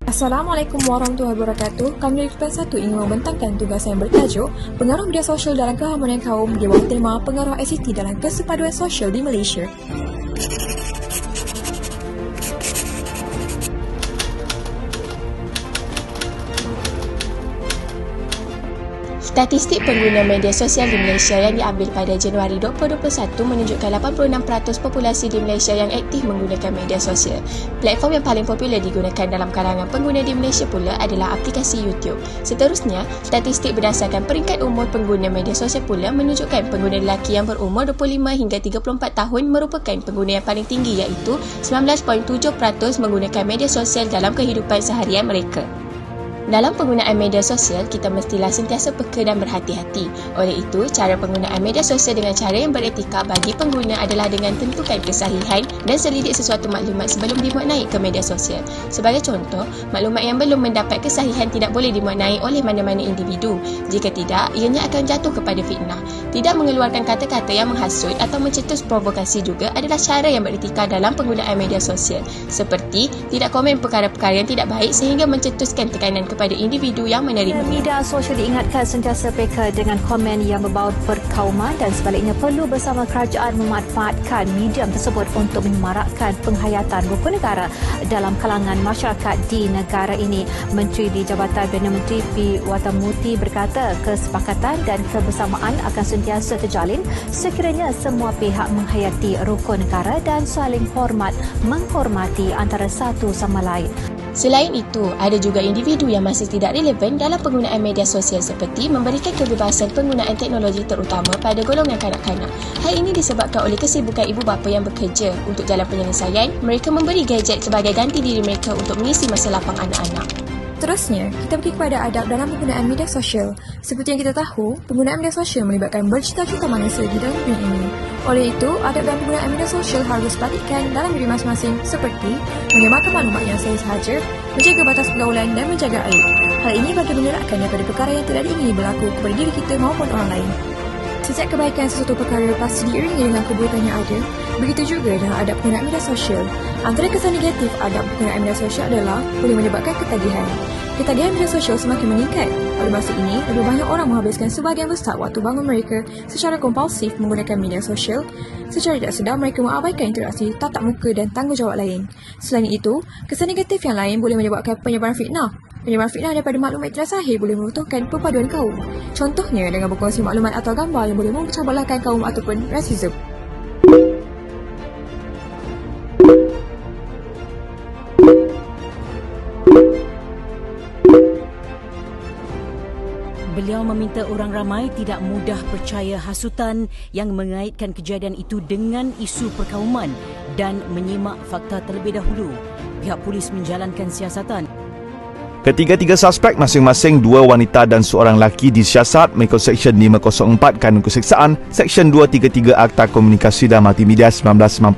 Assalamualaikum warahmatullahi wabarakatuh. Kami dari Ketua 1 ingin membentangkan tugas yang bertajuk Pengaruh Media Sosial dalam Keharmonian Kaum di bawah tema Pengaruh ICT dalam Kesepaduan Sosial di Malaysia. Statistik pengguna media sosial di Malaysia yang diambil pada Januari 2021 menunjukkan 86% populasi di Malaysia yang aktif menggunakan media sosial. Platform yang paling popular digunakan dalam kalangan pengguna di Malaysia pula adalah aplikasi YouTube. Seterusnya, statistik berdasarkan peringkat umur pengguna media sosial pula menunjukkan pengguna lelaki yang berumur 25 hingga 34 tahun merupakan pengguna yang paling tinggi iaitu 19.7% menggunakan media sosial dalam kehidupan seharian mereka. Dalam penggunaan media sosial, kita mestilah sentiasa peka dan berhati-hati. Oleh itu, cara penggunaan media sosial dengan cara yang beretika bagi pengguna adalah dengan tentukan kesahihan dan selidik sesuatu maklumat sebelum dimuat naik ke media sosial. Sebagai contoh, maklumat yang belum mendapat kesahihan tidak boleh dimuat naik oleh mana-mana individu. Jika tidak, ianya akan jatuh kepada fitnah. Tidak mengeluarkan kata-kata yang menghasut atau mencetus provokasi juga adalah cara yang beretika dalam penggunaan media sosial. Seperti tidak komen perkara-perkara yang tidak baik sehingga mencetuskan tekanan kepada individu yang menerimanya. Media sosial diingatkan sentiasa peka dengan komen yang berbau perkauman dan sebaliknya perlu bersama kerajaan memanfaatkan medium tersebut untuk menyemarakkan penghayatan rukun negara dalam kalangan masyarakat di negara ini. Menteri di Jabatan Perdana Menteri P. Watamuti berkata kesepakatan dan kebersamaan akan sentiasa terjalin sekiranya semua pihak menghayati rukun negara dan saling menghormati antara satu sama lain. Selain itu, ada juga individu yang masih tidak relevan dalam penggunaan media sosial seperti memberikan kebebasan penggunaan teknologi terutama pada golongan kanak-kanak. Hal ini disebabkan oleh kesibukan ibu bapa yang bekerja. Untuk jalan penyelesaian, mereka memberi gadget sebagai ganti diri mereka untuk mengisi masa lapang anak-anak. Seterusnya, kita pergi kepada adab dalam penggunaan media sosial. Seperti yang kita tahu, penggunaan media sosial melibatkan berjuta-juta manusia di dalam dunia ini. Oleh itu, adab dalam penggunaan media sosial harus diperhatikan dalam diri masing-masing seperti menyebarkan maklumat yang sahaja, menjaga batas pergaulan dan menjaga aib. Hal ini bagi mengelakkan daripada perkara yang tidak diingini berlaku kepada diri kita maupun orang lain. Setiap kebaikan sesuatu perkara pasti diiringi dengan keburukan yang ada. Begitu juga dengan adab penggunaan media sosial. Antara kesan negatif adab penggunaan media sosial adalah boleh menyebabkan ketagihan. Ketagihan media sosial semakin meningkat. Pada masa ini, lebih banyak orang menghabiskan sebahagian besar waktu bangun mereka secara kompulsif menggunakan media sosial. Secara tidak sedar, mereka mengabaikan interaksi tatap muka dan tanggungjawab lain. Selain itu, kesan negatif yang lain boleh menyebabkan penyebaran fitnah. Penyebaran fitnah daripada maklumat tidak sahih boleh meruntuhkan perpaduan kaum. Contohnya dengan berkongsi maklumat atau gambar yang boleh memecah belahkan kaum ataupun rasisme. Beliau meminta orang ramai tidak mudah percaya hasutan yang mengaitkan kejadian itu dengan isu perkauman dan menyimak fakta terlebih dahulu. Pihak polis menjalankan siasatan. Ketiga-tiga suspek masing-masing 2 wanita dan seorang lelaki disiasat mengikut Seksyen 504 Kanun Keseksaan, Seksyen 233 Akta Komunikasi dan Multimedia 1998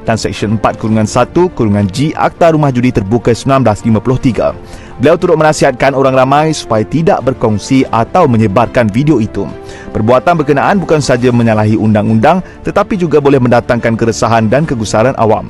dan Seksyen 4-1-G Akta Rumah Judi Terbuka 1953. Beliau turut menasihatkan orang ramai supaya tidak berkongsi atau menyebarkan video itu. Perbuatan berkenaan bukan sahaja menyalahi undang-undang tetapi juga boleh mendatangkan keresahan dan kegusaran awam.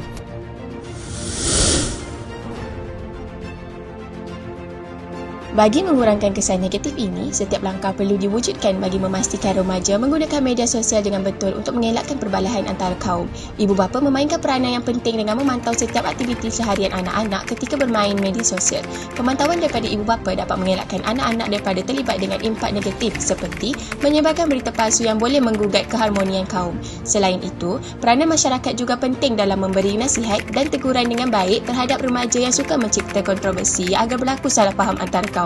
Bagi mengurangkan kesan negatif ini, setiap langkah perlu diwujudkan bagi memastikan remaja menggunakan media sosial dengan betul untuk mengelakkan perbalahan antara kaum. Ibu bapa memainkan peranan yang penting dengan memantau setiap aktiviti seharian anak-anak ketika bermain media sosial. Pemantauan daripada ibu bapa dapat mengelakkan anak-anak daripada terlibat dengan impak negatif seperti menyebarkan berita palsu yang boleh menggugat keharmonian kaum. Selain itu, peranan masyarakat juga penting dalam memberi nasihat dan teguran dengan baik terhadap remaja yang suka mencipta kontroversi agar berlaku salah faham antara kaum.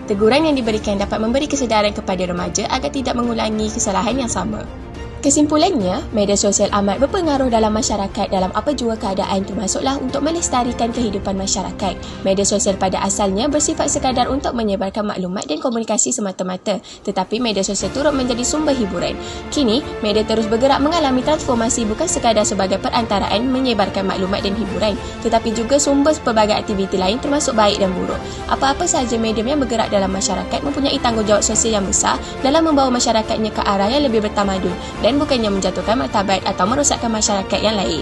Teguran yang diberikan dapat memberi kesedaran kepada remaja agar tidak mengulangi kesalahan yang sama. Kesimpulannya, media sosial amat berpengaruh dalam masyarakat dalam apa jua keadaan termasuklah untuk melestarikan kehidupan masyarakat. Media sosial pada asalnya bersifat sekadar untuk menyebarkan maklumat dan komunikasi semata-mata, tetapi media sosial turut menjadi sumber hiburan. Kini, media terus bergerak mengalami transformasi bukan sekadar sebagai perantaraan menyebarkan maklumat dan hiburan, tetapi juga sumber pelbagai aktiviti lain termasuk baik dan buruk. Apa-apa sahaja medium yang bergerak dalam masyarakat mempunyai tanggungjawab sosial yang besar dalam membawa masyarakatnya ke arah yang lebih bertamadun dan bukannya menjatuhkan martabat atau merosakkan masyarakat yang lain.